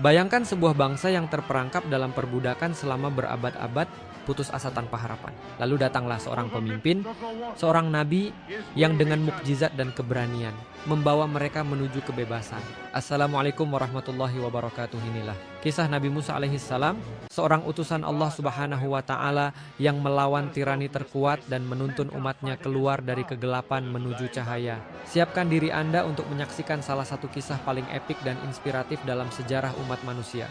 Bayangkan sebuah bangsa yang terperangkap dalam perbudakan selama berabad-abad, putus asa tanpa harapan. Lalu datanglah seorang pemimpin, seorang nabi yang dengan mukjizat dan keberanian membawa mereka menuju kebebasan. Assalamualaikum warahmatullahi wabarakatuh. Inilah kisah Nabi Musa alaihissalam, seorang utusan Allah subhanahu wa ta'ala yang melawan tirani terkuat dan menuntun umatnya keluar dari kegelapan menuju cahaya. Siapkan diri Anda untuk menyaksikan salah satu kisah paling epik dan inspiratif dalam sejarah umat manusia.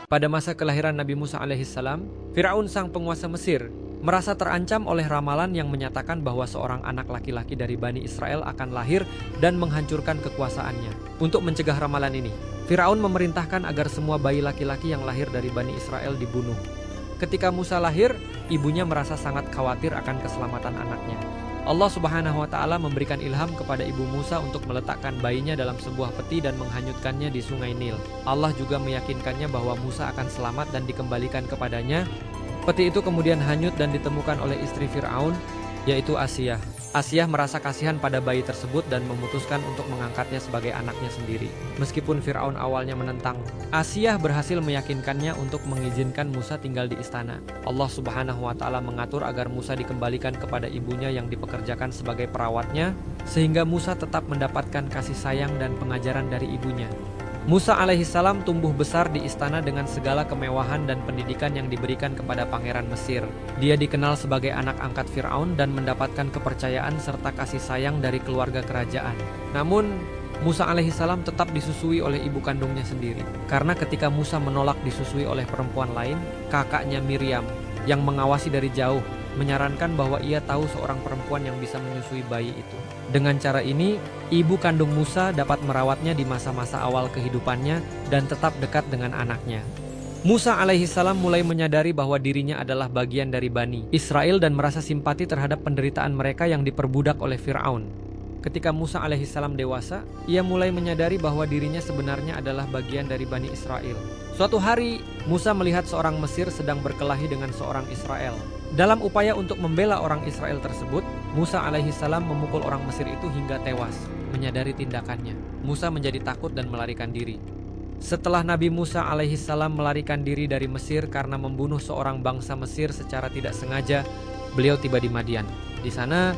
Pada masa kelahiran Nabi Musa alaihissalam, Firaun sang penguasa Mesir merasa terancam oleh ramalan yang menyatakan bahwa seorang anak laki-laki dari Bani Israel akan lahir dan menghancurkan kekuasaannya. Untuk mencegah ramalan ini, Firaun memerintahkan agar semua bayi laki-laki yang lahir dari Bani Israel dibunuh. Ketika Musa lahir, ibunya merasa sangat khawatir akan keselamatan anaknya. Allah subhanahu wa ta'ala memberikan ilham kepada ibu Musa untuk meletakkan bayinya dalam sebuah peti dan menghanyutkannya di sungai Nil. Allah juga meyakinkannya bahwa Musa akan selamat dan dikembalikan kepadanya. Peti itu kemudian hanyut dan ditemukan oleh istri Fir'aun, yaitu Asiyah. Asiyah merasa kasihan pada bayi tersebut dan memutuskan untuk mengangkatnya sebagai anaknya sendiri. Meskipun Fir'aun awalnya menentang, Asiyah berhasil meyakinkannya untuk mengizinkan Musa tinggal di istana. Allah subhanahu wa ta'ala mengatur agar Musa dikembalikan kepada ibunya yang dipekerjakan sebagai perawatnya, sehingga Musa tetap mendapatkan kasih sayang dan pengajaran dari ibunya. Musa alaihissalam tumbuh besar di istana dengan segala kemewahan dan pendidikan yang diberikan kepada pangeran Mesir. Dia dikenal sebagai anak angkat Fir'aun dan mendapatkan kepercayaan serta kasih sayang dari keluarga kerajaan. Namun, Musa alaihissalam tetap disusui oleh ibu kandungnya sendiri. Karena ketika Musa menolak disusui oleh perempuan lain, kakaknya Miriam yang mengawasi dari jauh menyarankan bahwa ia tahu seorang perempuan yang bisa menyusui bayi itu. Dengan cara ini, ibu kandung Musa dapat merawatnya di masa-masa awal kehidupannya dan tetap dekat dengan anaknya. Musa alaihissalam mulai menyadari bahwa dirinya adalah bagian dari Bani Israel dan merasa simpati terhadap penderitaan mereka yang diperbudak oleh Fir'aun. Ketika Musa alaihissalam dewasa, ia mulai menyadari bahwa dirinya sebenarnya adalah bagian dari Bani Israel. Suatu hari, Musa melihat seorang Mesir sedang berkelahi dengan seorang Israel. Dalam upaya untuk membela orang Israel tersebut, Musa alaihissalam memukul orang Mesir itu hingga tewas. Menyadari tindakannya, Musa menjadi takut dan melarikan diri. Setelah Nabi Musa alaihissalam melarikan diri dari Mesir karena membunuh seorang bangsa Mesir secara tidak sengaja, beliau tiba di Madian. Di sana,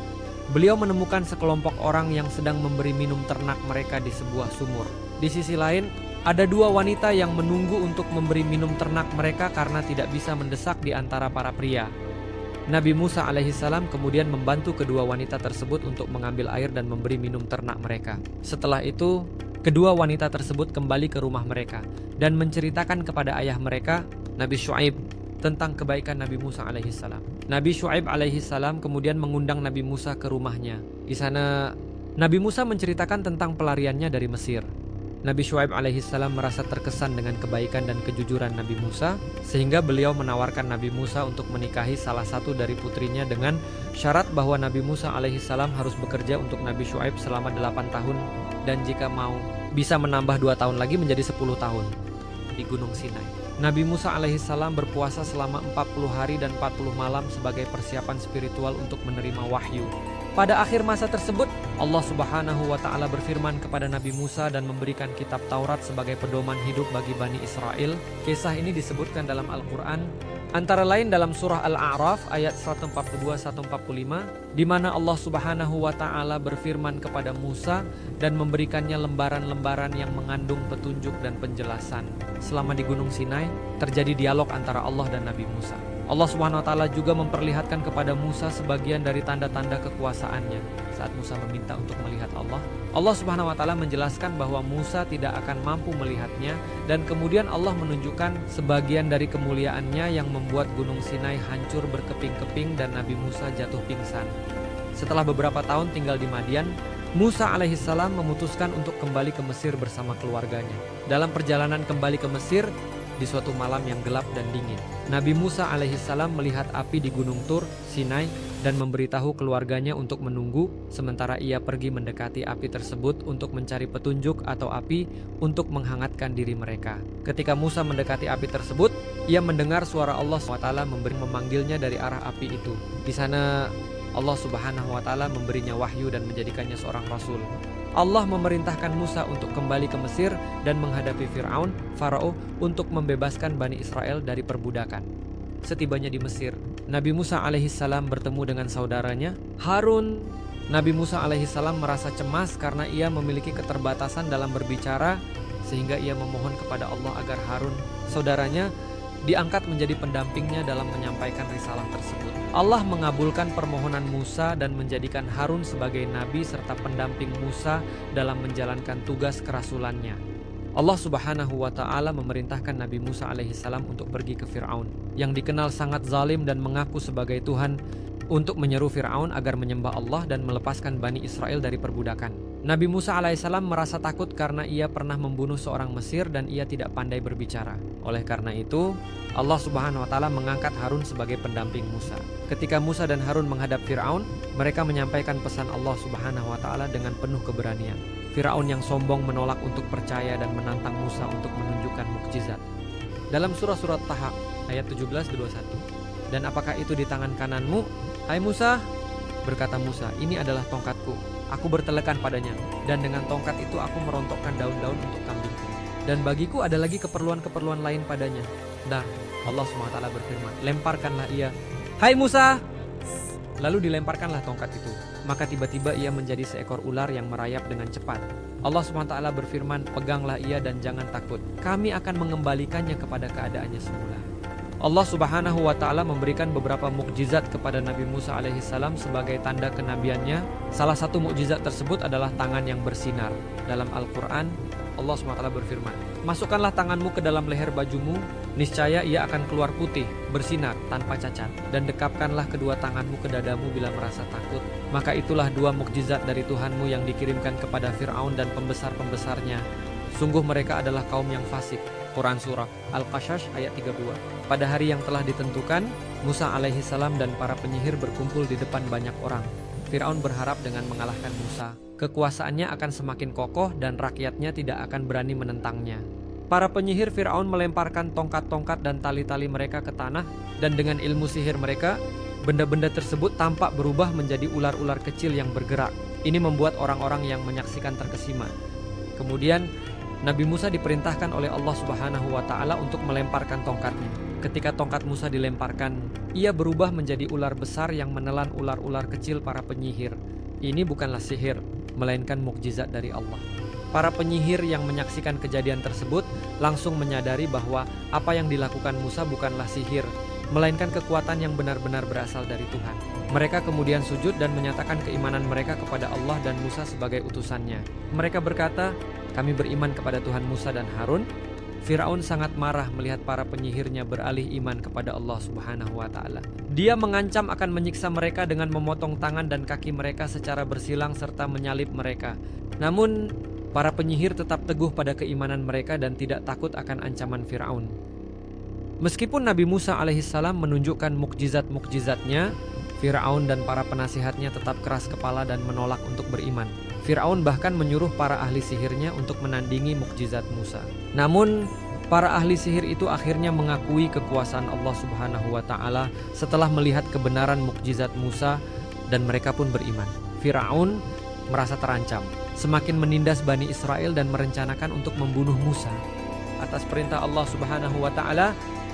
beliau menemukan sekelompok orang yang sedang memberi minum ternak mereka di sebuah sumur. Di sisi lain, ada dua wanita yang menunggu untuk memberi minum ternak mereka karena tidak bisa mendesak di antara para pria. Nabi Musa alaihissalam kemudian membantu kedua wanita tersebut untuk mengambil air dan memberi minum ternak mereka. Setelah itu, kedua wanita tersebut kembali ke rumah mereka dan menceritakan kepada ayah mereka, Nabi Syuaib, tentang kebaikan Nabi Musa alaihissalam. Nabi Syuaib alaihissalam kemudian mengundang Nabi Musa ke rumahnya. Di sana, Nabi Musa menceritakan tentang pelariannya dari Mesir. Nabi Syuaib alaihissalam merasa terkesan dengan kebaikan dan kejujuran Nabi Musa, sehingga beliau menawarkan Nabi Musa untuk menikahi salah satu dari putrinya dengan syarat bahwa Nabi Musa alaihissalam harus bekerja untuk Nabi Syuaib selama 8 tahun dan jika mau bisa menambah 2 tahun lagi menjadi 10 tahun di Gunung Sinai. Nabi Musa alaihissalam berpuasa selama 40 hari dan 40 malam sebagai persiapan spiritual untuk menerima wahyu. Pada akhir masa tersebut, Allah subhanahu wa ta'ala berfirman kepada Nabi Musa dan memberikan kitab Taurat sebagai pedoman hidup bagi Bani Israel. Kisah ini disebutkan dalam Al-Quran, antara lain dalam surah Al-A'raf ayat 142-145, di mana Allah subhanahu wa ta'ala berfirman kepada Musa dan memberikannya lembaran-lembaran yang mengandung petunjuk dan penjelasan. Selama di Gunung Sinai, terjadi dialog antara Allah dan Nabi Musa. Allah subhanahu wa ta'ala juga memperlihatkan kepada Musa sebagian dari tanda-tanda kekuasaannya. Saat Musa meminta untuk melihat Allah, Allah subhanahu wa ta'ala menjelaskan bahwa Musa tidak akan mampu melihatnya, dan kemudian Allah menunjukkan sebagian dari kemuliaannya yang membuat Gunung Sinai hancur berkeping-keping dan Nabi Musa jatuh pingsan. Setelah beberapa tahun tinggal di Madian, Musa alaihissalam memutuskan untuk kembali ke Mesir bersama keluarganya. Dalam perjalanan kembali ke Mesir, di suatu malam yang gelap dan dingin, Nabi Musa alaihissalam melihat api di Gunung Tur, Sinai, dan memberitahu keluarganya untuk menunggu, sementara ia pergi mendekati api tersebut untuk mencari petunjuk atau api untuk menghangatkan diri mereka. Ketika Musa mendekati api tersebut, ia mendengar suara Allah SWT memanggilnya dari arah api itu. Di sana, Allah Subhanahu wa Ta'ala memberinya wahyu dan menjadikannya seorang rasul. Allah memerintahkan Musa untuk kembali ke Mesir dan menghadapi Fir'aun, Farao, untuk membebaskan Bani Israel dari perbudakan. Setibanya di Mesir, Nabi Musa alaihissalam bertemu dengan saudaranya Harun. Nabi Musa alaihissalam merasa cemas karena ia memiliki keterbatasan dalam berbicara, sehingga ia memohon kepada Allah agar Harun, saudaranya, diangkat menjadi pendampingnya dalam menyampaikan risalah tersebut. Allah mengabulkan permohonan Musa dan menjadikan Harun sebagai nabi serta pendamping Musa dalam menjalankan tugas kerasulannya. Allah Subhanahu wa Ta'ala memerintahkan Nabi Musa alaihissalam untuk pergi ke Fir'aun, yang dikenal sangat zalim dan mengaku sebagai Tuhan, untuk menyeru Fir'aun agar menyembah Allah dan melepaskan Bani Israel dari perbudakan. Nabi Musa alaihissalam merasa takut karena ia pernah membunuh seorang Mesir dan ia tidak pandai berbicara. Oleh karena itu, Allah Subhanahu wa Ta'ala mengangkat Harun sebagai pendamping Musa. Ketika Musa dan Harun menghadap Fir'aun, mereka menyampaikan pesan Allah Subhanahu wa Ta'ala dengan penuh keberanian. Fir'aun yang sombong menolak untuk percaya dan menantang Musa untuk menunjukkan mukjizat. Dalam surah-surat Taha ayat 17-21, dan apakah itu di tangan kananmu, hai Musa? Berkata Musa, ini adalah tongkatku. Aku bertelekan padanya, dan dengan tongkat itu aku merontokkan daun-daun untuk kambingku. Dan bagiku ada lagi keperluan-keperluan lain padanya. Dan Allah SWT berfirman, lemparkanlah ia, hai Musa! Lalu dilemparkanlah tongkat itu. Maka tiba-tiba ia menjadi seekor ular yang merayap dengan cepat. Allah SWT berfirman, peganglah ia dan jangan takut. Kami akan mengembalikannya kepada keadaannya semula. Allah Subhanahu wa Ta'ala memberikan beberapa mukjizat kepada Nabi Musa alaihissalam sebagai tanda kenabiannya. Salah satu mukjizat tersebut adalah tangan yang bersinar. Dalam Al-Quran, Allah SWT berfirman, masukkanlah tanganmu ke dalam leher bajumu, niscaya ia akan keluar putih, bersinar, tanpa cacat. Dan dekapkanlah kedua tanganmu ke dadamu bila merasa takut. Maka itulah dua mukjizat dari Tuhanmu yang dikirimkan kepada Fir'aun dan pembesar-pembesarnya. Sungguh mereka adalah kaum yang fasik. Quran Surah Al-Qasas ayat 32. Pada hari yang telah ditentukan, Musa alaihissalam dan para penyihir berkumpul di depan banyak orang. Fir'aun berharap dengan mengalahkan Musa, kekuasaannya akan semakin kokoh dan rakyatnya tidak akan berani menentangnya. Para penyihir Fir'aun melemparkan tongkat-tongkat dan tali-tali mereka ke tanah, dan dengan ilmu sihir mereka, benda-benda tersebut tampak berubah menjadi ular-ular kecil yang bergerak. Ini membuat orang-orang yang menyaksikan terkesima. Kemudian Nabi Musa diperintahkan oleh Allah Subhanahu wa Ta'ala untuk melemparkan tongkatnya. Ketika tongkat Musa dilemparkan, ia berubah menjadi ular besar yang menelan ular-ular kecil para penyihir. Ini bukanlah sihir, melainkan mukjizat dari Allah. Para penyihir yang menyaksikan kejadian tersebut langsung menyadari bahwa apa yang dilakukan Musa bukanlah sihir, melainkan kekuatan yang benar-benar berasal dari Tuhan. Mereka kemudian sujud dan menyatakan keimanan mereka kepada Allah dan Musa sebagai utusannya. Mereka berkata, kami beriman kepada Tuhan Musa dan Harun. Fir'aun sangat marah melihat para penyihirnya beralih iman kepada Allah Subhanahu wa Ta'ala. Dia mengancam akan menyiksa mereka dengan memotong tangan dan kaki mereka secara bersilang serta menyalib mereka. Namun, para penyihir tetap teguh pada keimanan mereka dan tidak takut akan ancaman Fir'aun. Meskipun Nabi Musa alaihissalam menunjukkan mukjizat-mukjizatnya, Fir'aun dan para penasihatnya tetap keras kepala dan menolak untuk beriman. Fir'aun bahkan menyuruh para ahli sihirnya untuk menandingi mukjizat Musa. Namun, para ahli sihir itu akhirnya mengakui kekuasaan Allah Subhanahu wa Ta'ala setelah melihat kebenaran mukjizat Musa, dan mereka pun beriman. Fir'aun merasa terancam, semakin menindas Bani Israel dan merencanakan untuk membunuh Musa. Atas perintah Allah Subhanahu wa Ta'ala,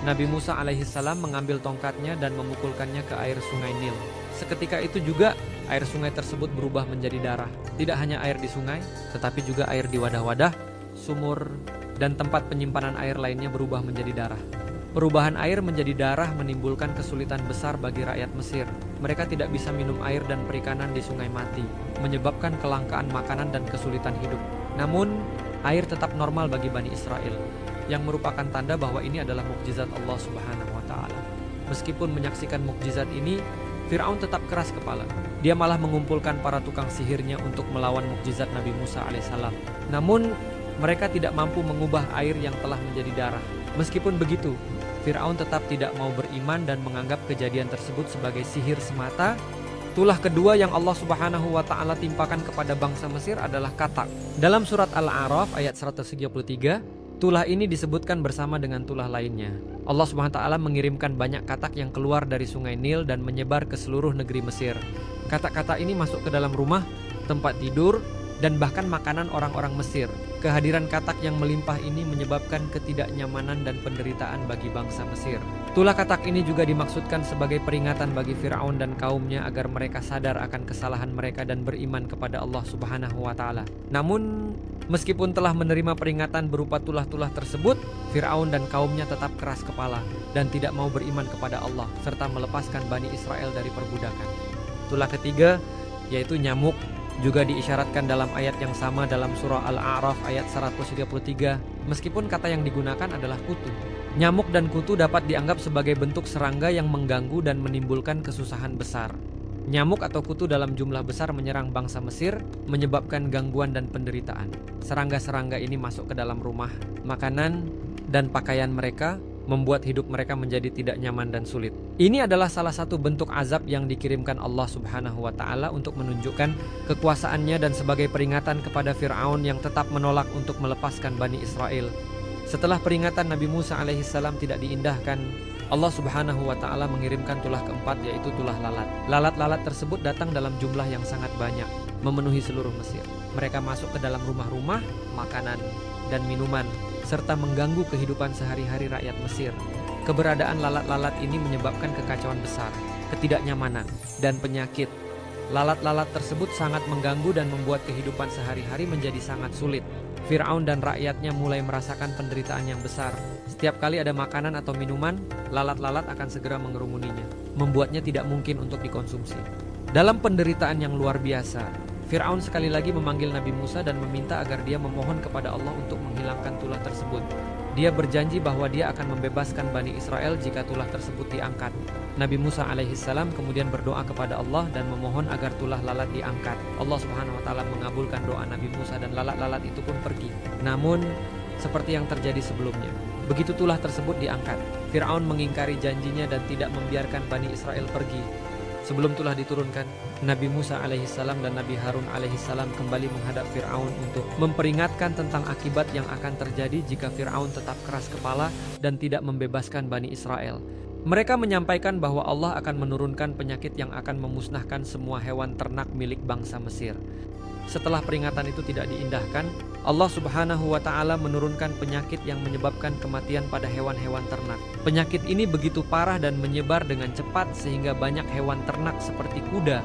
Nabi Musa alaihissalam mengambil tongkatnya dan memukulkannya ke air sungai Nil. Seketika itu juga air sungai tersebut berubah menjadi darah. Tidak hanya air di sungai, tetapi juga air di wadah-wadah, sumur, dan tempat penyimpanan air lainnya berubah menjadi darah. Perubahan air menjadi darah menimbulkan kesulitan besar bagi rakyat Mesir. Mereka tidak bisa minum air dan perikanan di sungai mati, menyebabkan kelangkaan makanan dan kesulitan hidup. Namun, air tetap normal bagi Bani Israel, yang merupakan tanda bahwa ini adalah mukjizat Allah Subhanahu wa Ta'ala. Meskipun menyaksikan mukjizat ini, Fir'aun tetap keras kepala. Dia malah mengumpulkan para tukang sihirnya untuk melawan mukjizat Nabi Musa alaihissalam. Namun, mereka tidak mampu mengubah air yang telah menjadi darah. Meskipun begitu, Fir'aun tetap tidak mau beriman dan menganggap kejadian tersebut sebagai sihir semata. Tulah kedua yang Allah Subhanahu wa Ta'ala timpakan kepada bangsa Mesir adalah katak. Dalam surat Al-A'raf ayat 133, tulah ini disebutkan bersama dengan tulah lainnya. Allah Subhanahu wa Ta'ala mengirimkan banyak katak yang keluar dari sungai Nil dan menyebar ke seluruh negeri Mesir. Kata-kata ini masuk ke dalam rumah, tempat tidur, dan bahkan makanan orang-orang Mesir. Kehadiran katak yang melimpah ini menyebabkan ketidaknyamanan dan penderitaan bagi bangsa Mesir. Tulah katak ini juga dimaksudkan sebagai peringatan bagi Fir'aun dan kaumnya agar mereka sadar akan kesalahan mereka dan beriman kepada Allah Subhanahu wa Ta'ala. Namun, meskipun telah menerima peringatan berupa tulah-tulah tersebut, Fir'aun dan kaumnya tetap keras kepala dan tidak mau beriman kepada Allah serta melepaskan Bani Israel dari perbudakan. Tulah ketiga yaitu nyamuk, juga diisyaratkan dalam ayat yang sama dalam surah Al-A'raf ayat 133, meskipun kata yang digunakan adalah kutu. Nyamuk dan kutu dapat dianggap sebagai bentuk serangga yang mengganggu dan menimbulkan kesusahan besar. Nyamuk atau kutu dalam jumlah besar menyerang bangsa Mesir, menyebabkan gangguan dan penderitaan. Serangga-serangga ini masuk ke dalam rumah, makanan, dan pakaian mereka, membuat hidup mereka menjadi tidak nyaman dan sulit. Ini adalah salah satu bentuk azab yang dikirimkan Allah Subhanahu wa Ta'ala untuk menunjukkan kekuasaannya dan sebagai peringatan kepada Fir'aun yang tetap menolak untuk melepaskan Bani Israel. Setelah peringatan Nabi Musa alaihissalam tidak diindahkan, Allah Subhanahu wa Ta'ala mengirimkan tulah keempat, yaitu tulah lalat. Lalat-lalat tersebut datang dalam jumlah yang sangat banyak, memenuhi seluruh Mesir. Mereka masuk ke dalam rumah-rumah, makanan, dan minuman, serta mengganggu kehidupan sehari-hari rakyat Mesir. Keberadaan lalat-lalat ini menyebabkan kekacauan besar, ketidaknyamanan, dan penyakit. Lalat-lalat tersebut sangat mengganggu dan membuat kehidupan sehari-hari menjadi sangat sulit. Fir'aun dan rakyatnya mulai merasakan penderitaan yang besar. Setiap kali ada makanan atau minuman, lalat-lalat akan segera mengerumuninya, membuatnya tidak mungkin untuk dikonsumsi. Dalam penderitaan yang luar biasa, Fir'aun sekali lagi memanggil Nabi Musa dan meminta agar dia memohon kepada Allah untuk menghilangkan tulah tersebut. Dia berjanji bahwa dia akan membebaskan Bani Israel jika tulah tersebut diangkat. Nabi Musa alaihissalam kemudian berdoa kepada Allah dan memohon agar tulah lalat diangkat. Allah Subhanahu wa Ta'ala mengabulkan doa Nabi Musa dan lalat-lalat itu pun pergi. Namun, seperti yang terjadi sebelumnya, begitu tulah tersebut diangkat, Fir'aun mengingkari janjinya dan tidak membiarkan Bani Israel pergi. Sebelum tulah diturunkan, Nabi Musa alaihissalam dan Nabi Harun alaihissalam kembali menghadap Fir'aun untuk memperingatkan tentang akibat yang akan terjadi jika Fir'aun tetap keras kepala dan tidak membebaskan Bani Israel. Mereka menyampaikan bahwa Allah akan menurunkan penyakit yang akan memusnahkan semua hewan ternak milik bangsa Mesir. Setelah peringatan itu tidak diindahkan, Allah Subhanahu wa Ta'ala menurunkan penyakit yang menyebabkan kematian pada hewan-hewan ternak. Penyakit ini begitu parah dan menyebar dengan cepat sehingga banyak hewan ternak seperti kuda,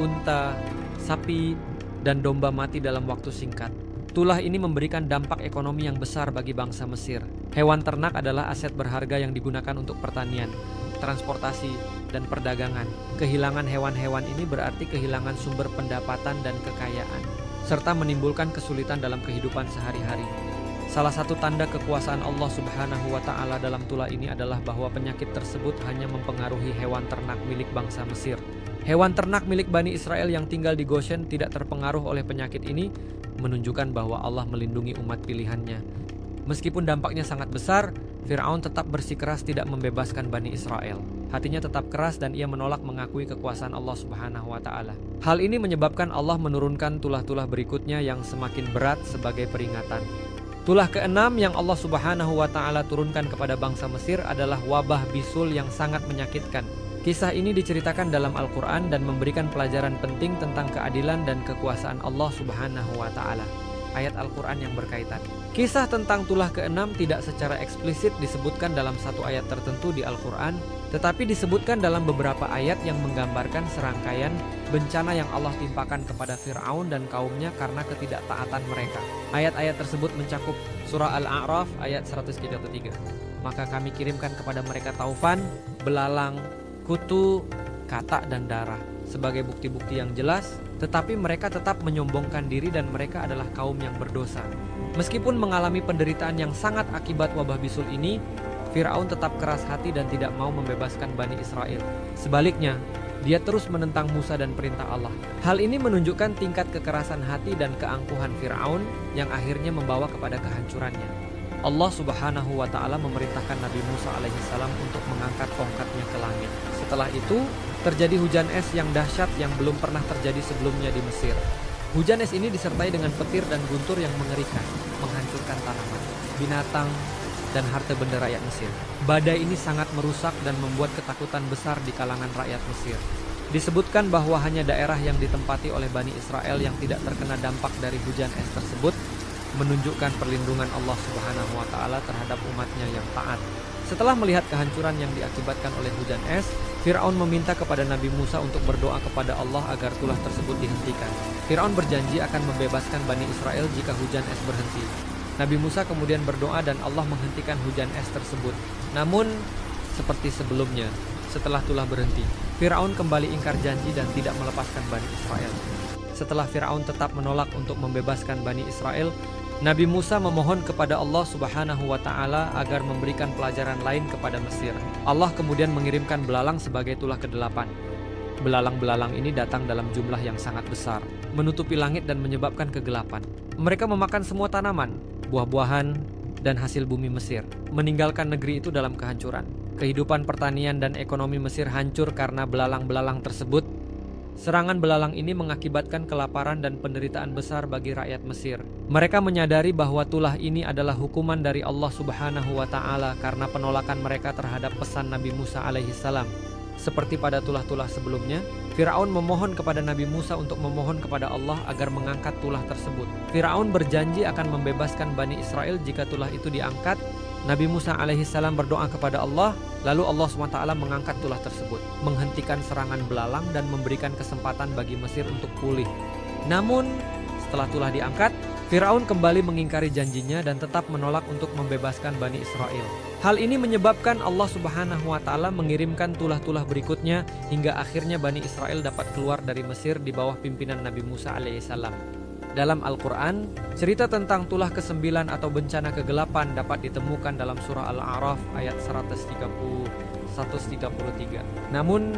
unta, sapi, dan domba mati dalam waktu singkat. Tulah ini memberikan dampak ekonomi yang besar bagi bangsa Mesir. Hewan ternak adalah aset berharga yang digunakan untuk pertanian, transportasi, dan perdagangan. Kehilangan hewan-hewan ini berarti kehilangan sumber pendapatan dan kekayaan, serta menimbulkan kesulitan dalam kehidupan sehari-hari. Salah satu tanda kekuasaan Allah Subhanahu wa Ta'ala dalam tulah ini adalah bahwa penyakit tersebut hanya mempengaruhi hewan ternak milik bangsa Mesir. Hewan ternak milik Bani Israel yang tinggal di Goshen tidak terpengaruh oleh penyakit ini, menunjukkan bahwa Allah melindungi umat pilihannya. Meskipun dampaknya sangat besar, Fir'aun tetap bersikeras tidak membebaskan Bani Israel. Hatinya tetap keras dan ia menolak mengakui kekuasaan Allah Subhanahu wa Ta'ala. Hal ini menyebabkan Allah menurunkan tulah-tulah berikutnya yang semakin berat sebagai peringatan. Tulah keenam yang Allah Subhanahu wa Ta'ala turunkan kepada bangsa Mesir adalah wabah bisul yang sangat menyakitkan. Kisah ini diceritakan dalam Al-Quran dan memberikan pelajaran penting tentang keadilan dan kekuasaan Allah Subhanahu wa Ta'ala. Ayat Al-Quran yang berkaitan. Kisah tentang tulah keenam tidak secara eksplisit disebutkan dalam satu ayat tertentu di Al-Quran, tetapi disebutkan dalam beberapa ayat yang menggambarkan serangkaian bencana yang Allah timpakan kepada Fir'aun dan kaumnya karena ketidaktaatan mereka. Ayat-ayat tersebut mencakup surah Al-A'raf ayat 133. Maka kami kirimkan kepada mereka taufan, belalang, kutu, katak, dan darah sebagai bukti-bukti yang jelas, tetapi mereka tetap menyombongkan diri dan mereka adalah kaum yang berdosa. Meskipun mengalami penderitaan yang sangat akibat wabah bisul ini, Fir'aun tetap keras hati dan tidak mau membebaskan Bani Israel. Sebaliknya, dia terus menentang Musa dan perintah Allah. Hal ini menunjukkan tingkat kekerasan hati dan keangkuhan Fir'aun yang akhirnya membawa kepada kehancurannya. Allah Subhanahu wa Ta'ala memerintahkan Nabi Musa alaihissalam untuk mengangkat tongkatnya ke langit. Setelah itu, terjadi hujan es yang dahsyat yang belum pernah terjadi sebelumnya di Mesir. Hujan es ini disertai dengan petir dan guntur yang mengerikan, menghancurkan tanaman, binatang, dan harta benda rakyat Mesir. Badai ini sangat merusak dan membuat ketakutan besar di kalangan rakyat Mesir. Disebutkan bahwa hanya daerah yang ditempati oleh Bani Israel yang tidak terkena dampak dari hujan es tersebut, menunjukkan perlindungan Allah Subhanahu wa Ta'ala terhadap umatnya yang taat. Setelah melihat kehancuran yang diakibatkan oleh hujan es, Fir'aun meminta kepada Nabi Musa untuk berdoa kepada Allah agar tulah tersebut dihentikan. Fir'aun berjanji akan membebaskan Bani Israel jika hujan es berhenti. Nabi Musa kemudian berdoa dan Allah menghentikan hujan es tersebut. Namun, seperti sebelumnya, setelah tulah berhenti, Fir'aun kembali ingkar janji dan tidak melepaskan Bani Israel. Setelah Fir'aun tetap menolak untuk membebaskan Bani Israel, Nabi Musa memohon kepada Allah Subhanahu wa Ta'ala agar memberikan pelajaran lain kepada Mesir. Allah kemudian mengirimkan belalang sebagai tulah ke-8. Belalang-belalang ini datang dalam jumlah yang sangat besar, menutupi langit dan menyebabkan kegelapan. Mereka memakan semua tanaman, buah-buahan, dan hasil bumi Mesir, meninggalkan negeri itu dalam kehancuran. Kehidupan pertanian dan ekonomi Mesir hancur karena belalang-belalang tersebut. Serangan belalang ini mengakibatkan kelaparan dan penderitaan besar bagi rakyat Mesir. Mereka menyadari bahwa tulah ini adalah hukuman dari Allah Subhanahu wa Ta'ala karena penolakan mereka terhadap pesan Nabi Musa alaihissalam. Seperti pada tulah-tulah sebelumnya, Fir'aun memohon kepada Nabi Musa untuk memohon kepada Allah agar mengangkat tulah tersebut. Fir'aun berjanji akan membebaskan Bani Israel jika tulah itu diangkat. Nabi Musa alaihissalam berdoa kepada Allah, lalu Allah SWT mengangkat tulah tersebut, menghentikan serangan belalang dan memberikan kesempatan bagi Mesir untuk pulih. Namun, setelah tulah diangkat, Fir'aun kembali mengingkari janjinya dan tetap menolak untuk membebaskan Bani Israel. Hal ini menyebabkan Allah Subhanahu wa Ta'ala mengirimkan tulah-tulah berikutnya hingga akhirnya Bani Israel dapat keluar dari Mesir di bawah pimpinan Nabi Musa alaihissalam. Dalam Al-Quran, cerita tentang tulah ke-9 atau bencana ke-8 dapat ditemukan dalam surah Al-A'raf ayat 133. Namun,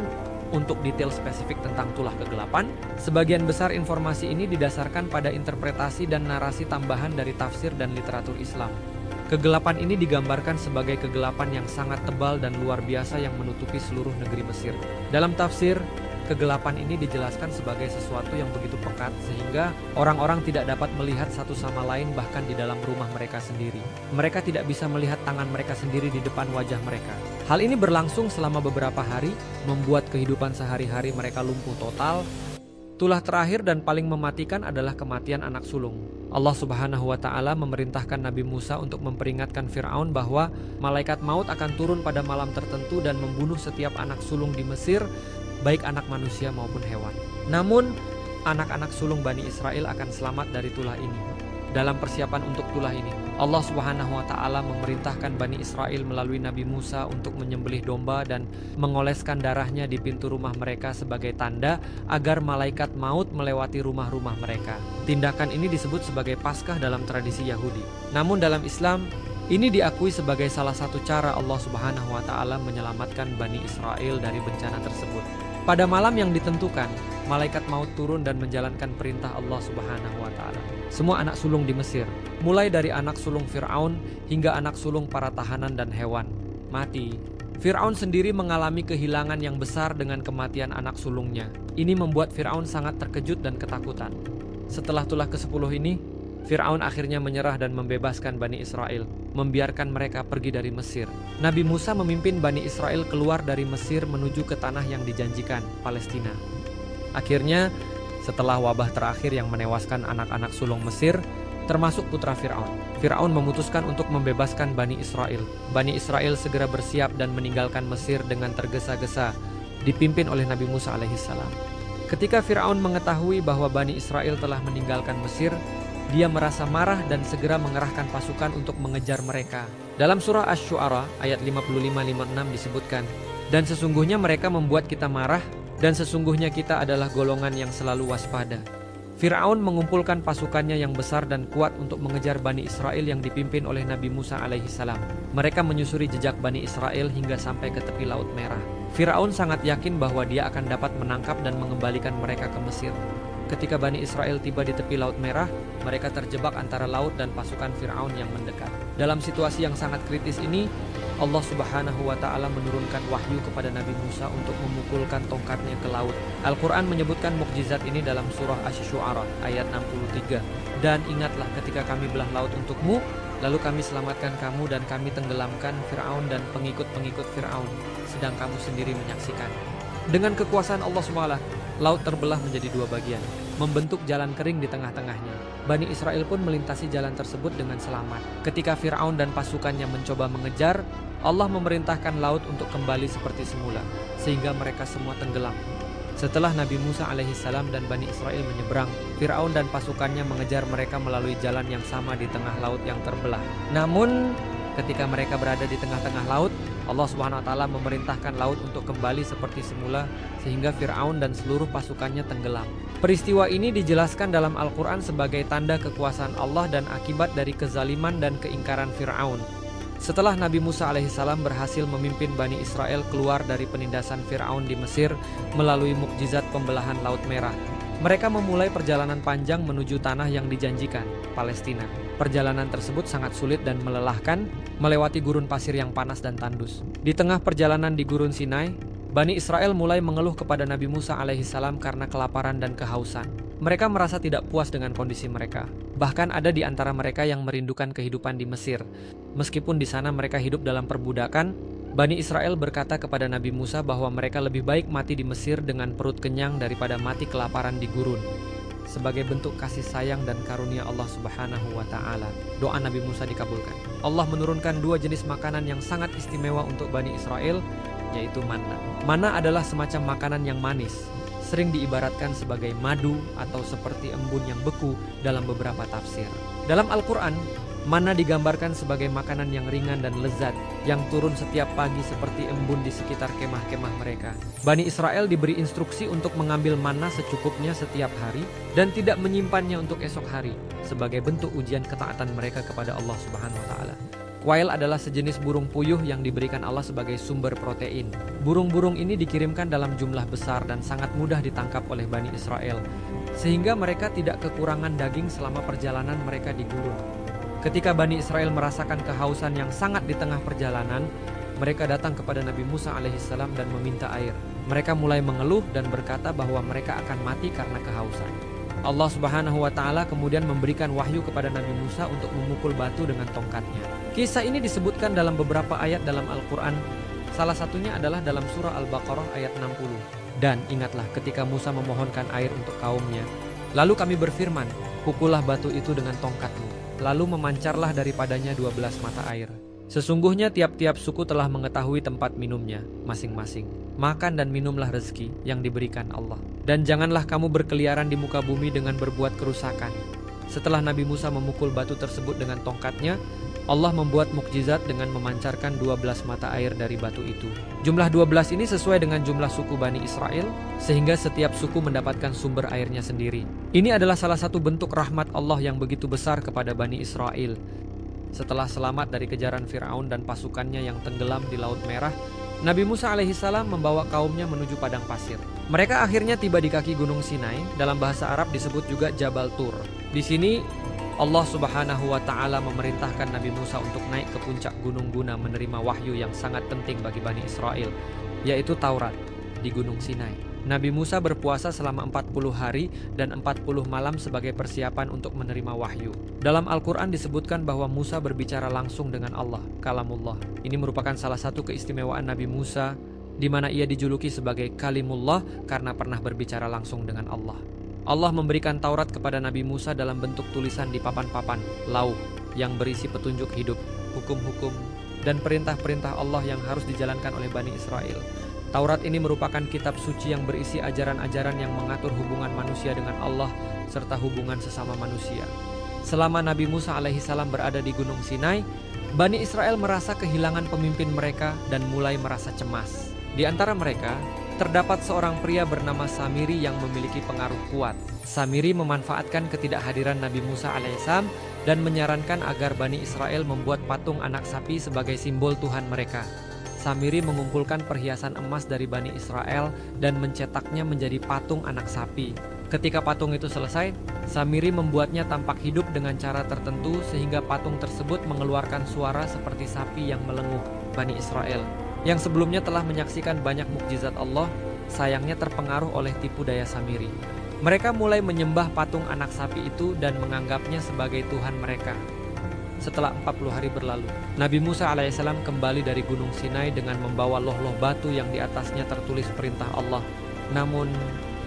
untuk detail spesifik tentang tulah ke-8, sebagian besar informasi ini didasarkan pada interpretasi dan narasi tambahan dari tafsir dan literatur Islam. Kegelapan ini digambarkan sebagai kegelapan yang sangat tebal dan luar biasa yang menutupi seluruh negeri Mesir. Dalam tafsir, kegelapan ini dijelaskan sebagai sesuatu yang begitu pekat sehingga orang-orang tidak dapat melihat satu sama lain bahkan di dalam rumah mereka sendiri. Mereka tidak bisa melihat tangan mereka sendiri di depan wajah mereka. Hal ini berlangsung selama beberapa hari, membuat kehidupan sehari-hari mereka lumpuh total. Tulah terakhir dan paling mematikan adalah kematian anak sulung. Allah Subhanahu wa Ta'ala memerintahkan Nabi Musa untuk memperingatkan Fir'aun bahwa malaikat maut akan turun pada malam tertentu dan membunuh setiap anak sulung di Mesir, baik anak manusia maupun hewan. Namun, anak-anak sulung Bani Israel akan selamat dari tulah ini. Dalam persiapan untuk tulah ini, Allah Subhanahu wa Ta'ala memerintahkan Bani Israel melalui Nabi Musa untuk menyembelih domba dan mengoleskan darahnya di pintu rumah mereka sebagai tanda agar malaikat maut melewati rumah-rumah mereka. Tindakan ini disebut sebagai Paskah dalam tradisi Yahudi. Namun dalam Islam, ini diakui sebagai salah satu cara Allah Subhanahu wa Ta'ala menyelamatkan Bani Israel dari bencana tersebut. Pada malam yang ditentukan, malaikat maut turun dan menjalankan perintah Allah Subhanahu wa Ta'ala. Semua anak sulung di Mesir, mulai dari anak sulung Fir'aun hingga anak sulung para tahanan dan hewan, mati. Fir'aun sendiri mengalami kehilangan yang besar dengan kematian anak sulungnya. Ini membuat Fir'aun sangat terkejut dan ketakutan. Setelah tulah ke-10 ini, Fir'aun akhirnya menyerah dan membebaskan Bani Israel, membiarkan mereka pergi dari Mesir. Nabi Musa memimpin Bani Israel keluar dari Mesir menuju ke tanah yang dijanjikan, Palestina. Akhirnya, setelah wabah terakhir yang menewaskan anak-anak sulung Mesir, termasuk putra Fir'aun, Fir'aun memutuskan untuk membebaskan Bani Israel. Bani Israel segera bersiap dan meninggalkan Mesir dengan tergesa-gesa, dipimpin oleh Nabi Musa alaihissalam. Ketika Fir'aun mengetahui bahwa Bani Israel telah meninggalkan Mesir, dia merasa marah dan segera mengerahkan pasukan untuk mengejar mereka. Dalam surah Asy-Syu'ara ayat 55-56 disebutkan, "Dan sesungguhnya mereka membuat kita marah, dan sesungguhnya kita adalah golongan yang selalu waspada." Fir'aun mengumpulkan pasukannya yang besar dan kuat untuk mengejar Bani Israel yang dipimpin oleh Nabi Musa alaihissalam. Mereka menyusuri jejak Bani Israel hingga sampai ke tepi Laut Merah. Fir'aun sangat yakin bahwa dia akan dapat menangkap dan mengembalikan mereka ke Mesir. Ketika Bani Israel tiba di tepi Laut Merah, mereka terjebak antara laut dan pasukan Fir'aun yang mendekat. Dalam situasi yang sangat kritis ini, Allah Subhanahu wa Ta'ala menurunkan wahyu kepada Nabi Musa untuk memukulkan tongkatnya ke laut. Al-Quran menyebutkan mukjizat ini dalam surah Asy-Syu'ara ayat 63. "Dan ingatlah ketika kami belah laut untukmu, lalu kami selamatkan kamu dan kami tenggelamkan Fir'aun dan pengikut-pengikut Fir'aun, sedang kamu sendiri menyaksikan." Dengan kekuasaan Allah SWT, laut terbelah menjadi dua bagian, membentuk jalan kering di tengah-tengahnya. Bani Israel pun melintasi jalan tersebut dengan selamat. Ketika Fir'aun dan pasukannya mencoba mengejar, Allah memerintahkan laut untuk kembali seperti semula, sehingga mereka semua tenggelam. Setelah Nabi Musa alaihissalam dan Bani Israel menyeberang, Fir'aun dan pasukannya mengejar mereka melalui jalan yang sama di tengah laut yang terbelah. Namun, ketika mereka berada di tengah-tengah laut, Allah SWT memerintahkan laut untuk kembali seperti semula, sehingga Fir'aun dan seluruh pasukannya tenggelam. Peristiwa ini dijelaskan dalam Al-Quran sebagai tanda kekuasaan Allah dan akibat dari kezaliman dan keingkaran Fir'aun. Setelah Nabi Musa alaihissalam berhasil memimpin Bani Israel keluar dari penindasan Fir'aun di Mesir melalui mukjizat pembelahan Laut Merah, mereka memulai perjalanan panjang menuju tanah yang dijanjikan, Palestina. Perjalanan tersebut sangat sulit dan melelahkan, melewati gurun pasir yang panas dan tandus. Di tengah perjalanan di gurun Sinai, Bani Israel mulai mengeluh kepada Nabi Musa alaihissalam karena kelaparan dan kehausan. Mereka merasa tidak puas dengan kondisi mereka. Bahkan ada di antara mereka yang merindukan kehidupan di Mesir. Meskipun di sana mereka hidup dalam perbudakan, Bani Israel berkata kepada Nabi Musa bahwa mereka lebih baik mati di Mesir dengan perut kenyang daripada mati kelaparan di gurun. Sebagai bentuk kasih sayang dan karunia Allah Subhanahu wa Ta'ala, doa Nabi Musa dikabulkan. Allah menurunkan dua jenis makanan yang sangat istimewa untuk Bani Israel, yaitu manna. Manna adalah semacam makanan yang manis, sering diibaratkan sebagai madu atau seperti embun yang beku dalam beberapa tafsir. Dalam Al-Quran, manna digambarkan sebagai makanan yang ringan dan lezat yang turun setiap pagi seperti embun di sekitar kemah-kemah mereka. Bani Israel diberi instruksi untuk mengambil manna secukupnya setiap hari dan tidak menyimpannya untuk esok hari sebagai bentuk ujian ketaatan mereka kepada Allah Subhanahu wa Ta'ala. Quail adalah sejenis burung puyuh yang diberikan Allah sebagai sumber protein. Burung-burung ini dikirimkan dalam jumlah besar dan sangat mudah ditangkap oleh Bani Israel, sehingga mereka tidak kekurangan daging selama perjalanan mereka di gurun. Ketika Bani Israel merasakan kehausan yang sangat di tengah perjalanan, mereka datang kepada Nabi Musa alaihissalam dan meminta air. Mereka mulai mengeluh dan berkata bahwa mereka akan mati karena kehausan. Allah Subhanahu wa Ta'ala kemudian memberikan wahyu kepada Nabi Musa untuk memukul batu dengan tongkatnya. Kisah ini disebutkan dalam beberapa ayat dalam Al-Quran. Salah satunya adalah dalam surah Al-Baqarah ayat 60. Dan ingatlah ketika Musa memohonkan air untuk kaumnya. Lalu kami berfirman, pukullah batu itu dengan tongkatmu. Lalu memancarlah daripadanya 12 mata air. Sesungguhnya tiap-tiap suku telah mengetahui tempat minumnya masing-masing. Makan dan minumlah rezeki yang diberikan Allah. Dan janganlah kamu berkeliaran di muka bumi dengan berbuat kerusakan. Setelah Nabi Musa memukul batu tersebut dengan tongkatnya, Allah membuat mukjizat dengan memancarkan 12 mata air dari batu itu. Jumlah 12 ini sesuai dengan jumlah suku Bani Israel, sehingga setiap suku mendapatkan sumber airnya sendiri. Ini adalah salah satu bentuk rahmat Allah yang begitu besar kepada Bani Israel. Setelah selamat dari kejaran Fir'aun dan pasukannya yang tenggelam di Laut Merah, Nabi Musa alaihissalam membawa kaumnya menuju padang pasir. Mereka akhirnya tiba di kaki Gunung Sinai, dalam bahasa Arab disebut juga Jabal Tur. Di sini Allah Subhanahu wa Ta'ala memerintahkan Nabi Musa untuk naik ke puncak gunung guna menerima wahyu yang sangat penting bagi Bani Israel, yaitu Taurat di Gunung Sinai. Nabi Musa berpuasa selama 40 hari dan 40 malam sebagai persiapan untuk menerima wahyu. Dalam Al-Quran disebutkan bahwa Musa berbicara langsung dengan Allah, kalamullah. Ini merupakan salah satu keistimewaan Nabi Musa, di mana ia dijuluki sebagai kalimullah karena pernah berbicara langsung dengan Allah. Allah memberikan Taurat kepada Nabi Musa dalam bentuk tulisan di papan-papan, lauh, yang berisi petunjuk hidup, hukum-hukum, dan perintah-perintah Allah yang harus dijalankan oleh Bani Israel. Taurat ini merupakan kitab suci yang berisi ajaran-ajaran yang mengatur hubungan manusia dengan Allah, serta hubungan sesama manusia. Selama Nabi Musa alaihissalam berada di Gunung Sinai, Bani Israel merasa kehilangan pemimpin mereka dan mulai merasa cemas. Di antara mereka, terdapat seorang pria bernama Samiri yang memiliki pengaruh kuat. Samiri memanfaatkan ketidakhadiran Nabi Musa alaihissalam dan menyarankan agar Bani Israel membuat patung anak sapi sebagai simbol Tuhan mereka. Samiri mengumpulkan perhiasan emas dari Bani Israel dan mencetaknya menjadi patung anak sapi. Ketika patung itu selesai, Samiri membuatnya tampak hidup dengan cara tertentu sehingga patung tersebut mengeluarkan suara seperti sapi yang melenguh. Bani Israel yang sebelumnya telah menyaksikan banyak mukjizat Allah, sayangnya terpengaruh oleh tipu daya Samiri. Mereka mulai menyembah patung anak sapi itu dan menganggapnya sebagai Tuhan mereka. setelah 40 hari berlalu. Nabi Musa alaihissalam kembali dari Gunung Sinai dengan membawa loh-loh batu yang di atasnya tertulis perintah Allah. Namun,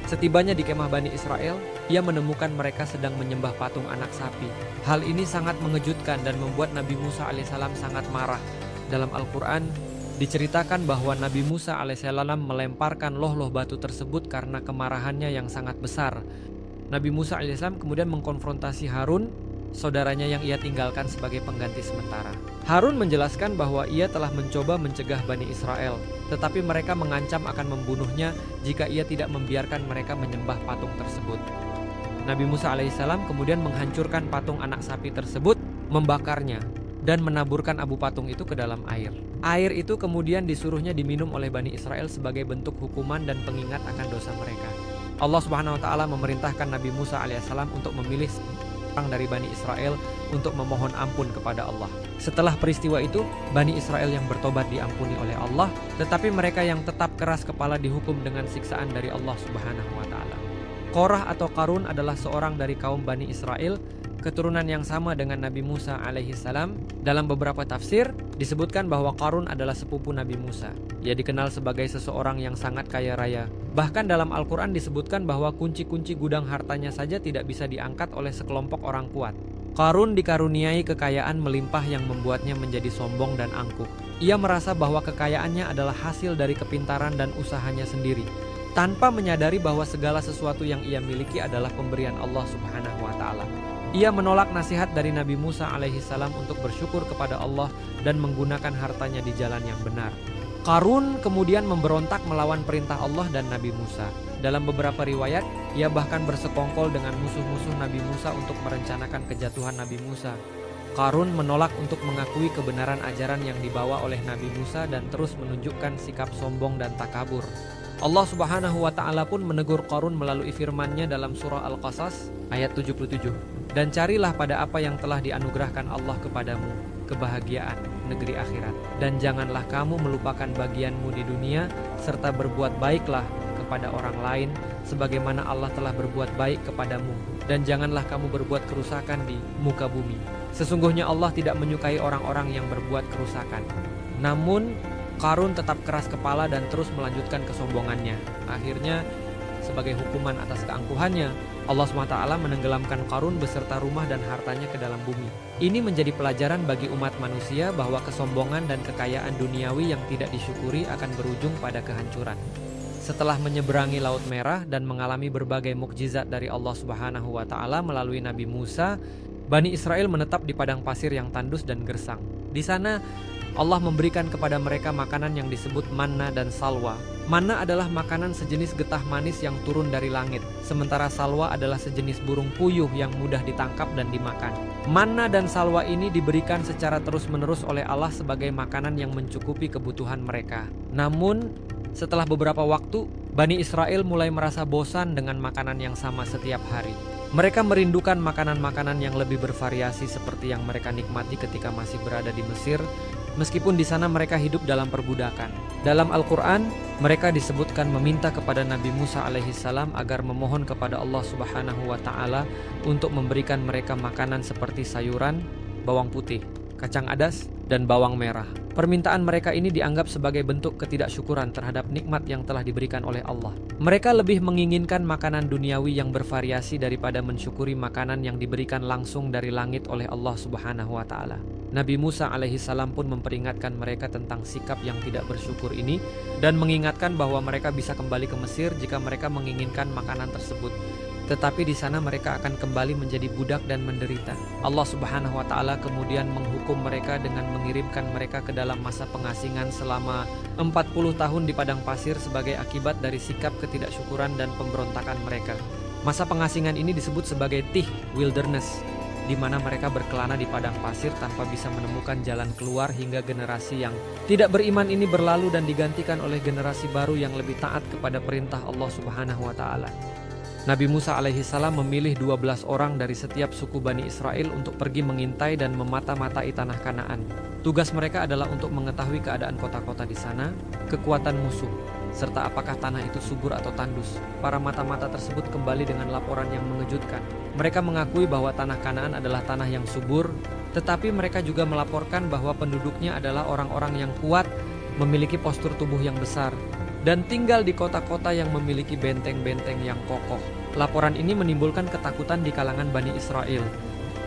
setibanya di kemah Bani Israel, ia menemukan mereka sedang menyembah patung anak sapi. Hal ini sangat mengejutkan dan membuat Nabi Musa alaihissalam sangat marah. Dalam Al-Quran, diceritakan bahwa Nabi Musa alaihissalam melemparkan loh-loh batu tersebut karena kemarahannya yang sangat besar. Nabi Musa alaihissalam kemudian mengkonfrontasi Harun, saudaranya yang ia tinggalkan sebagai pengganti sementara. Harun menjelaskan bahwa ia telah mencoba mencegah Bani Israel, tetapi mereka mengancam akan membunuhnya jika ia tidak membiarkan mereka menyembah patung tersebut. Nabi Musa alaihissalam kemudian menghancurkan patung anak sapi tersebut, membakarnya, dan menaburkan abu patung itu ke dalam air. Air itu kemudian disuruhnya diminum oleh Bani Israel sebagai bentuk hukuman dan pengingat akan dosa mereka. Allah Subhanahu wa taala memerintahkan Nabi Musa alaihissalam untuk memilih orang dari Bani Israel untuk memohon ampun kepada Allah. Setelah peristiwa itu, Bani Israel yang bertobat diampuni oleh Allah, tetapi mereka yang tetap keras kepala dihukum dengan siksaan dari Allah Subhanahu wa taala. Korah atau Qarun adalah seorang dari kaum Bani Israel, keturunan yang sama dengan Nabi Musa alaihissalam. Dalam beberapa tafsir disebutkan bahwa Qarun adalah sepupu Nabi Musa. Ia dikenal sebagai seseorang yang sangat kaya raya. Bahkan dalam Al-Quran disebutkan bahwa kunci-kunci gudang hartanya saja tidak bisa diangkat oleh sekelompok orang kuat. Qarun dikaruniai kekayaan melimpah yang membuatnya menjadi sombong dan angkuh. Ia merasa bahwa kekayaannya adalah hasil dari kepintaran dan usahanya sendiri, tanpa menyadari bahwa segala sesuatu yang ia miliki adalah pemberian Allah Subhanahu wa taala. Ia menolak nasihat dari Nabi Musa alaihissalam untuk bersyukur kepada Allah dan menggunakan hartanya di jalan yang benar. Qarun kemudian memberontak melawan perintah Allah dan Nabi Musa. Dalam beberapa riwayat, ia bahkan bersekongkol dengan musuh-musuh Nabi Musa untuk merencanakan kejatuhan Nabi Musa. Qarun menolak untuk mengakui kebenaran ajaran yang dibawa oleh Nabi Musa dan terus menunjukkan sikap sombong dan takabur. Allah Subhanahu wa taala pun menegur Qarun melalui firman-Nya dalam surah Al-Qasas ayat 77. Dan carilah pada apa yang telah dianugerahkan Allah kepadamu, kebahagiaan negeri akhirat. Dan janganlah kamu melupakan bagianmu di dunia, serta berbuat baiklah kepada orang lain, sebagaimana Allah telah berbuat baik kepadamu. Dan janganlah kamu berbuat kerusakan di muka bumi. Sesungguhnya Allah tidak menyukai orang-orang yang berbuat kerusakan. Namun, Qarun tetap keras kepala dan terus melanjutkan kesombongannya. Akhirnya, sebagai hukuman atas keangkuhannya, Allah SWT menenggelamkan Qarun beserta rumah dan hartanya ke dalam bumi. Ini menjadi pelajaran bagi umat manusia bahwa kesombongan dan kekayaan duniawi yang tidak disyukuri akan berujung pada kehancuran. Setelah menyeberangi Laut Merah dan mengalami berbagai mukjizat dari Allah Subhanahu wa taala melalui Nabi Musa, Bani Israel menetap di padang pasir yang tandus dan gersang. Di sana Allah memberikan kepada mereka makanan yang disebut manna dan salwa. Manna adalah makanan sejenis getah manis yang turun dari langit, sementara salwa adalah sejenis burung puyuh yang mudah ditangkap dan dimakan. Manna dan salwa ini diberikan secara terus-menerus oleh Allah sebagai makanan yang mencukupi kebutuhan mereka. Namun, setelah beberapa waktu, Bani Israel mulai merasa bosan dengan makanan yang sama setiap hari. Mereka merindukan makanan-makanan yang lebih bervariasi seperti yang mereka nikmati ketika masih berada di Mesir, meskipun di sana mereka hidup dalam perbudakan. Dalam Al-Quran, mereka disebutkan meminta kepada Nabi Musa alaihissalam agar memohon kepada Allah Subhanahu wa taala untuk memberikan mereka makanan seperti sayuran, bawang putih, kacang adas, dan bawang merah. Permintaan mereka ini dianggap sebagai bentuk ketidaksyukuran terhadap nikmat yang telah diberikan oleh Allah. Mereka lebih menginginkan makanan duniawi yang bervariasi daripada mensyukuri makanan yang diberikan langsung dari langit oleh Allah Subhanahu wa taala. Nabi Musa alaihissalam pun memperingatkan mereka tentang sikap yang tidak bersyukur ini dan mengingatkan bahwa mereka bisa kembali ke Mesir jika mereka menginginkan makanan tersebut. Tetapi di sana mereka akan kembali menjadi budak dan menderita. Allah Subhanahu wa taala kemudian menghukum mereka dengan mengirimkan mereka ke dalam masa pengasingan selama 40 tahun di padang pasir sebagai akibat dari sikap ketidaksyukuran dan pemberontakan mereka. Masa pengasingan ini disebut sebagai Tih Wilderness, di mana mereka berkelana di padang pasir tanpa bisa menemukan jalan keluar hingga generasi yang tidak beriman ini berlalu dan digantikan oleh generasi baru yang lebih taat kepada perintah Allah Subhanahu wa taala. Nabi Musa alaihissalam memilih 12 orang dari setiap suku Bani Israel untuk pergi mengintai dan memata-matai tanah Kanaan. Tugas mereka adalah untuk mengetahui keadaan kota-kota di sana, kekuatan musuh, serta apakah tanah itu subur atau tandus. Para mata-mata tersebut kembali dengan laporan yang mengejutkan. Mereka mengakui bahwa tanah Kanaan adalah tanah yang subur, Tetapi mereka juga melaporkan bahwa penduduknya adalah orang-orang yang kuat, memiliki postur tubuh yang besar, dan tinggal di kota-kota yang memiliki benteng-benteng yang kokoh. Laporan ini menimbulkan ketakutan di kalangan Bani Israel.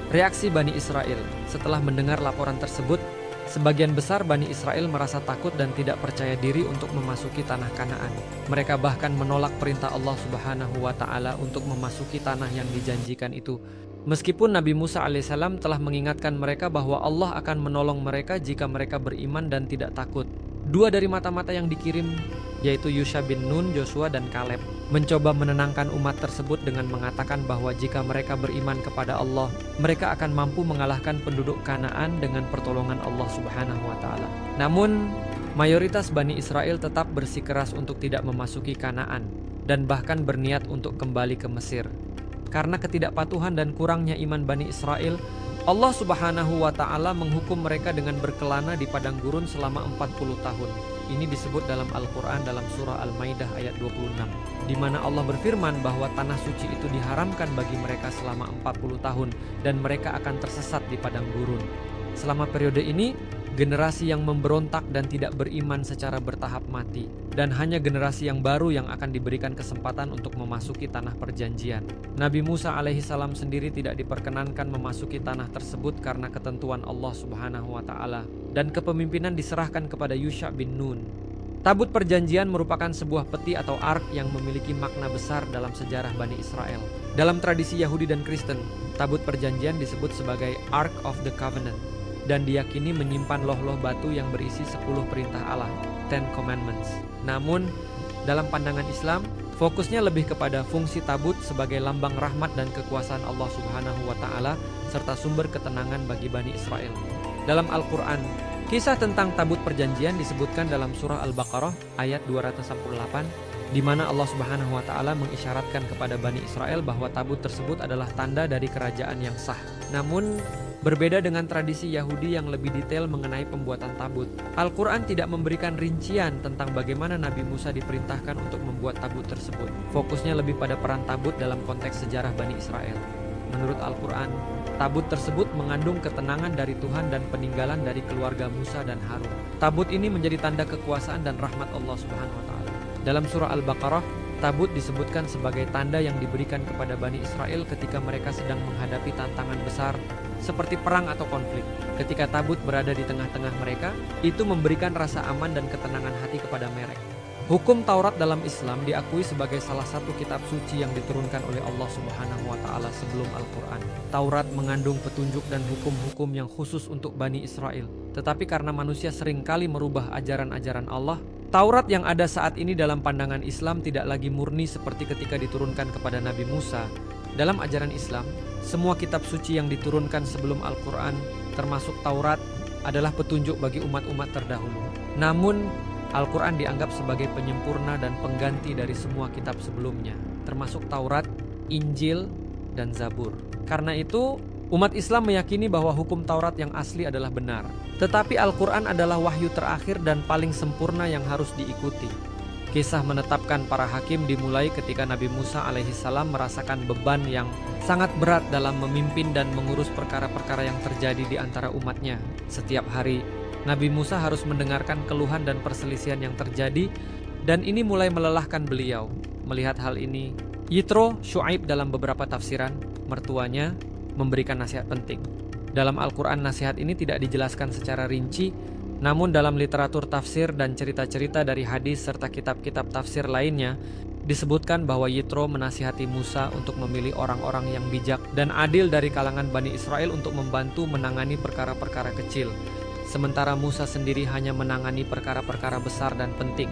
Reaksi Bani Israel setelah mendengar laporan tersebut, sebagian besar Bani Israel merasa takut dan tidak percaya diri untuk memasuki tanah Kanaan. Mereka bahkan menolak perintah Allah Subhanahu wa Ta'ala untuk memasuki tanah yang dijanjikan itu. Meskipun Nabi Musa alaihissalam telah mengingatkan mereka bahwa Allah akan menolong mereka jika mereka beriman dan tidak takut. Dua dari mata-mata yang dikirim, yaitu Yusha bin Nun, Joshua, dan Kaleb, mencoba menenangkan umat tersebut dengan mengatakan bahwa jika mereka beriman kepada Allah, mereka akan mampu mengalahkan penduduk Kanaan dengan pertolongan Allah Subhanahu wa Ta'ala. Namun, mayoritas Bani Israel tetap bersikeras untuk tidak memasuki Kanaan dan bahkan berniat untuk kembali ke Mesir. Karena ketidakpatuhan dan kurangnya iman Bani Israel, Allah Subhanahu wa Ta'ala menghukum mereka dengan berkelana di padang gurun selama 40 tahun. Ini disebut dalam Al-Quran dalam surah Al-Maidah ayat 26, di mana Allah berfirman bahwa tanah suci itu diharamkan bagi mereka selama 40 tahun dan mereka akan tersesat di padang gurun. Selama periode ini, generasi yang memberontak dan tidak beriman secara bertahap mati, dan hanya generasi yang baru yang akan diberikan kesempatan untuk memasuki tanah perjanjian. Nabi Musa alaihissalam sendiri tidak diperkenankan memasuki tanah tersebut karena ketentuan Allah Subhanahu wa Ta'ala, dan kepemimpinan diserahkan kepada Yusha bin Nun. Tabut perjanjian merupakan sebuah peti atau ark yang memiliki makna besar dalam sejarah Bani Israel. Dalam tradisi Yahudi dan Kristen, tabut perjanjian disebut sebagai Ark of the Covenant, dan diyakini menyimpan loh-loh batu yang berisi 10 perintah Allah, 10 Commandments. Namun, dalam pandangan Islam, fokusnya lebih kepada fungsi tabut sebagai lambang rahmat dan kekuasaan Allah Subhanahu wa Ta'ala serta sumber ketenangan bagi Bani Israel. Dalam Al-Quran, kisah tentang tabut perjanjian disebutkan dalam surah Al-Baqarah ayat 218, di mana Allah Subhanahu wa Ta'ala mengisyaratkan kepada Bani Israel bahwa tabut tersebut adalah tanda dari kerajaan yang sah. Namun, berbeda dengan tradisi Yahudi yang lebih detail mengenai pembuatan tabut, Al-Quran tidak memberikan rincian tentang bagaimana Nabi Musa diperintahkan untuk membuat tabut tersebut. Fokusnya lebih pada peran tabut dalam konteks sejarah Bani Israel. Menurut Al-Quran, tabut tersebut mengandung ketenangan dari Tuhan dan peninggalan dari keluarga Musa dan Harun. Tabut ini menjadi tanda kekuasaan dan rahmat Allah Subhanahu wa Ta'ala. Dalam surah Al-Baqarah, tabut disebutkan sebagai tanda yang diberikan kepada Bani Israel ketika mereka sedang menghadapi tantangan besar seperti perang atau konflik. Ketika tabut berada di tengah-tengah mereka, itu memberikan rasa aman dan ketenangan hati kepada mereka. Hukum Taurat dalam Islam diakui sebagai salah satu kitab suci yang diturunkan oleh Allah Subhanahu wa Ta'ala sebelum Al-Quran. Taurat mengandung petunjuk dan hukum-hukum yang khusus untuk Bani Israel. Tetapi karena manusia seringkali merubah ajaran-ajaran Allah, Taurat yang ada saat ini dalam pandangan Islam tidak lagi murni seperti ketika diturunkan kepada Nabi Musa. Dalam ajaran Islam, semua kitab suci yang diturunkan sebelum Al-Quran, termasuk Taurat, adalah petunjuk bagi umat-umat terdahulu. Namun, Al-Quran dianggap sebagai penyempurna dan pengganti dari semua kitab sebelumnya, termasuk Taurat, Injil, dan Zabur. Karena itu, umat Islam meyakini bahwa hukum Taurat yang asli adalah benar. Tetapi Al-Quran adalah wahyu terakhir dan paling sempurna yang harus diikuti. Kisah menetapkan para hakim dimulai ketika Nabi Musa alaihissalam merasakan beban yang sangat berat dalam memimpin dan mengurus perkara-perkara yang terjadi di antara umatnya. Setiap hari, Nabi Musa harus mendengarkan keluhan dan perselisihan yang terjadi, dan ini mulai melelahkan beliau. Melihat hal ini, Yitro, Syuaib dalam beberapa tafsiran, mertuanya, memberikan nasihat penting. Dalam Al-Quran, nasihat ini tidak dijelaskan secara rinci, namun dalam literatur tafsir dan cerita-cerita dari hadis serta kitab-kitab tafsir lainnya, disebutkan bahwa Yitro menasihati Musa untuk memilih orang-orang yang bijak dan adil dari kalangan Bani Israel untuk membantu menangani perkara-perkara kecil, sementara Musa sendiri hanya menangani perkara-perkara besar dan penting.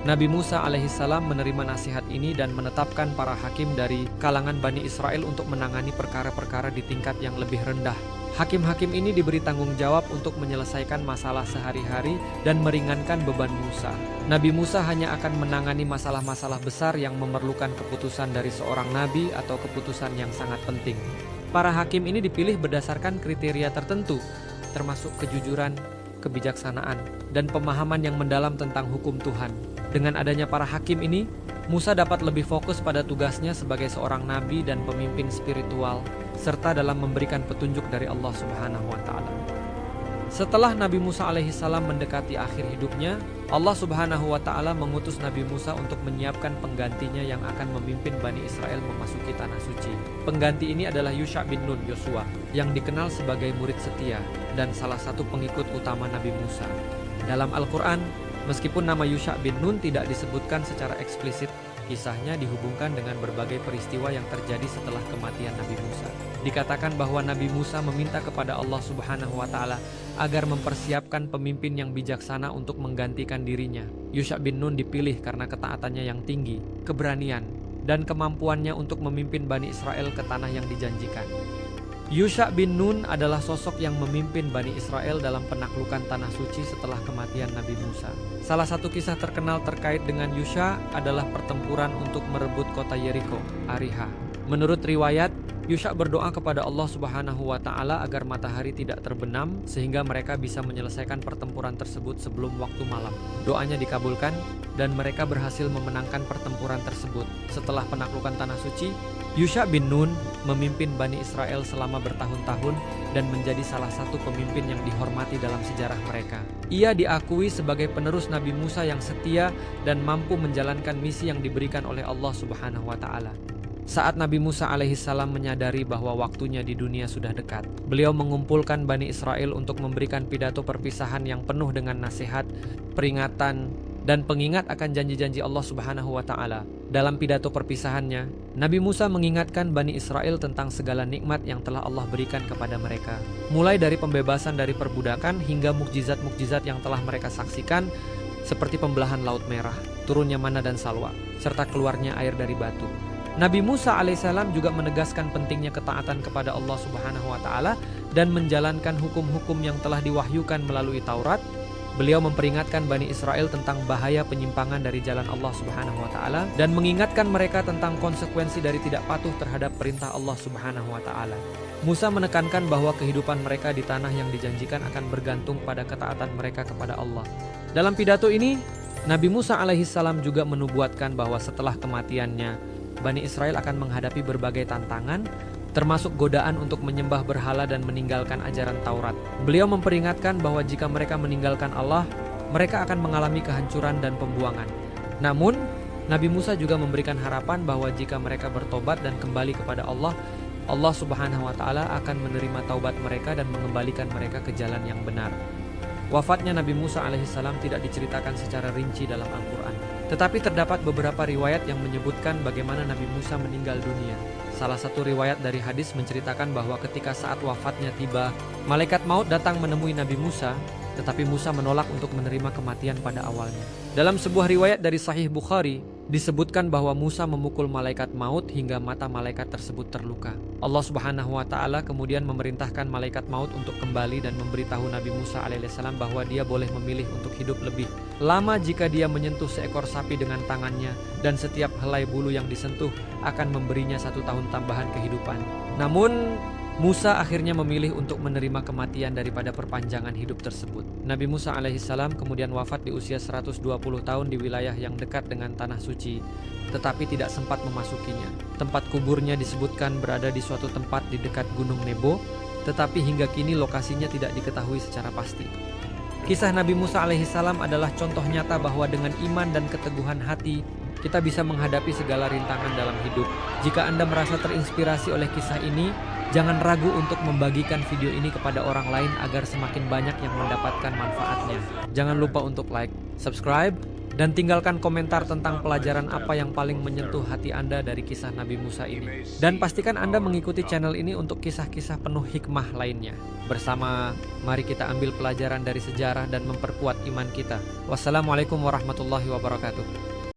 Nabi Musa alaihissalam menerima nasihat ini dan menetapkan para hakim dari kalangan Bani Israel untuk menangani perkara-perkara di tingkat yang lebih rendah. Hakim-hakim ini diberi tanggung jawab untuk menyelesaikan masalah sehari-hari dan meringankan beban Musa. Nabi Musa hanya akan menangani masalah-masalah besar yang memerlukan keputusan dari seorang nabi atau keputusan yang sangat penting. Para hakim ini dipilih berdasarkan kriteria tertentu, termasuk kejujuran, kebijaksanaan, dan pemahaman yang mendalam tentang hukum Tuhan. Dengan adanya para hakim ini, Musa dapat lebih fokus pada tugasnya sebagai seorang nabi dan pemimpin spiritual, serta dalam memberikan petunjuk dari Allah Subhanahu wa Ta'ala. Setelah Nabi Musa alaihissalam mendekati akhir hidupnya, Allah Subhanahu wa Ta'ala mengutus Nabi Musa untuk menyiapkan penggantinya yang akan memimpin Bani Israel memasuki Tanah Suci. Pengganti ini adalah Yusha bin Nun Yosua, yang dikenal sebagai murid setia dan salah satu pengikut utama Nabi Musa. Dalam Al-Quran, meskipun nama Yusha bin Nun tidak disebutkan secara eksplisit, kisahnya dihubungkan dengan berbagai peristiwa yang terjadi setelah kematian Nabi Musa. Dikatakan bahwa Nabi Musa meminta kepada Allah Subhanahu wa Ta'ala agar mempersiapkan pemimpin yang bijaksana untuk menggantikan dirinya. Yusha bin Nun dipilih karena ketaatannya yang tinggi, keberanian, dan kemampuannya untuk memimpin Bani Israel ke tanah yang dijanjikan. Yusha bin Nun adalah sosok yang memimpin Bani Israel dalam penaklukan Tanah Suci setelah kematian Nabi Musa. Salah satu kisah terkenal terkait dengan Yusha adalah pertempuran untuk merebut kota Yeriko, Ariha. Menurut riwayat, Yusha berdoa kepada Allah Subhanahu wa Ta'ala agar matahari tidak terbenam sehingga mereka bisa menyelesaikan pertempuran tersebut sebelum waktu malam. Doanya dikabulkan dan mereka berhasil memenangkan pertempuran tersebut. Setelah penaklukan Tanah Suci, Yusha bin Nun memimpin Bani Israel selama bertahun-tahun dan menjadi salah satu pemimpin yang dihormati dalam sejarah mereka. Ia diakui sebagai penerus Nabi Musa yang setia dan mampu menjalankan misi yang diberikan oleh Allah Subhanahu wa Ta'ala. Saat Nabi Musa alaihissalam menyadari bahwa waktunya di dunia sudah dekat, beliau mengumpulkan Bani Israel untuk memberikan pidato perpisahan yang penuh dengan nasihat, peringatan, dan pengingat akan janji-janji Allah Subhanahu wa Ta'ala. Dalam pidato perpisahannya, Nabi Musa mengingatkan Bani Israel tentang segala nikmat yang telah Allah berikan kepada mereka, mulai dari pembebasan dari perbudakan hingga mukjizat-mukjizat yang telah mereka saksikan, seperti pembelahan Laut Merah, turunnya mana dan salwa, serta keluarnya air dari batu. Nabi Musa alaihissalam juga menegaskan pentingnya ketaatan kepada Allah Subhanahu wa Ta'ala dan menjalankan hukum-hukum yang telah diwahyukan melalui Taurat. Beliau memperingatkan Bani Israel tentang bahaya penyimpangan dari jalan Allah Subhanahu wa Ta'ala dan mengingatkan mereka tentang konsekuensi dari tidak patuh terhadap perintah Allah Subhanahu wa Ta'ala. Musa menekankan bahwa kehidupan mereka di tanah yang dijanjikan akan bergantung pada ketaatan mereka kepada Allah. Dalam pidato ini, Nabi Musa alaihissalam juga menubuatkan bahwa setelah kematiannya, Bani Israel akan menghadapi berbagai tantangan, termasuk godaan untuk menyembah berhala dan meninggalkan ajaran Taurat. Beliau memperingatkan bahwa jika mereka meninggalkan Allah, mereka akan mengalami kehancuran dan pembuangan. Namun, Nabi Musa juga memberikan harapan bahwa jika mereka bertobat dan kembali kepada Allah, Allah Subhanahu wa Ta'ala akan menerima taubat mereka dan mengembalikan mereka ke jalan yang benar. Wafatnya Nabi Musa alaihissalam tidak diceritakan secara rinci dalam Al-Quran. Tetapi terdapat beberapa riwayat yang menyebutkan bagaimana Nabi Musa meninggal dunia. Salah satu riwayat dari hadis menceritakan bahwa ketika saat wafatnya tiba, malaikat maut datang menemui Nabi Musa, tetapi Musa menolak untuk menerima kematian pada awalnya. Dalam sebuah riwayat dari Sahih Bukhari, disebutkan bahwa Musa memukul malaikat maut hingga mata malaikat tersebut terluka. Allah Subhanahu wa Ta'ala kemudian memerintahkan malaikat maut untuk kembali dan memberitahu Nabi Musa alaihissalam bahwa dia boleh memilih untuk hidup lebih lama jika dia menyentuh seekor sapi dengan tangannya, dan setiap helai bulu yang disentuh akan memberinya 1 tahun tambahan kehidupan. Namun Musa akhirnya memilih untuk menerima kematian daripada perpanjangan hidup tersebut. Nabi Musa alaihissalam kemudian wafat di usia 120 tahun di wilayah yang dekat dengan Tanah Suci, tetapi tidak sempat memasukinya. Tempat kuburnya disebutkan berada di suatu tempat di dekat Gunung Nebo, tetapi hingga kini lokasinya tidak diketahui secara pasti. Kisah Nabi Musa alaihissalam adalah contoh nyata bahwa dengan iman dan keteguhan hati, kita bisa menghadapi segala rintangan dalam hidup. Jika Anda merasa terinspirasi oleh kisah ini, jangan ragu untuk membagikan video ini kepada orang lain agar semakin banyak yang mendapatkan manfaatnya. Jangan lupa untuk like, subscribe, dan tinggalkan komentar tentang pelajaran apa yang paling menyentuh hati Anda dari kisah Nabi Musa ini. Dan pastikan Anda mengikuti channel ini untuk kisah-kisah penuh hikmah lainnya. Bersama, mari kita ambil pelajaran dari sejarah dan memperkuat iman kita. Wassalamualaikum warahmatullahi wabarakatuh.